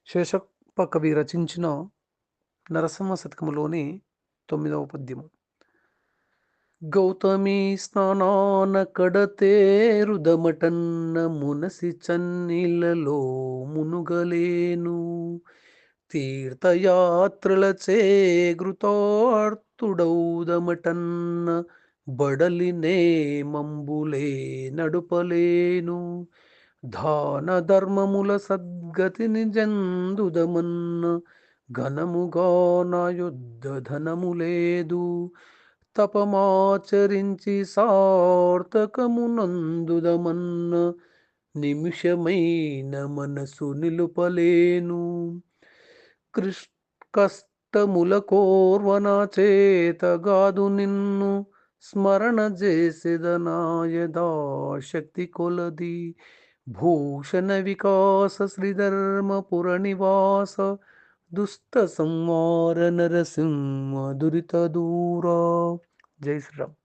శేషప్ప కవి రచించిన నరసింహ శతకములోని 9వ పద్యము. గౌతమి స్నానాన కడతేరుదమటన్న మునసి చన్నిలలో మునుగలేను. తీర్థయాత్రలచే ఘృతార్థుడౌదమటన్న బడలినే మంబులే నడుపలేను. దాన ధర్మముల సద్గతిని జందుదమన్న ఘనముగా నా యుద్ధ ధనము లేదు. తపమాచరించి సార్థకమునందుదమన్న నిమిషమైన మనసు నిలుపలేను. కష్టముల కోర్వన చేతగాదు నిన్ను స్మరణ చేసేదనాయదా శక్తి కొలది. భూషణ వికాస శ్రీధర్మపుర నివాస దుష్ట సంహార నరసింహ దురిత దూరా. జై శ్రీరామ్.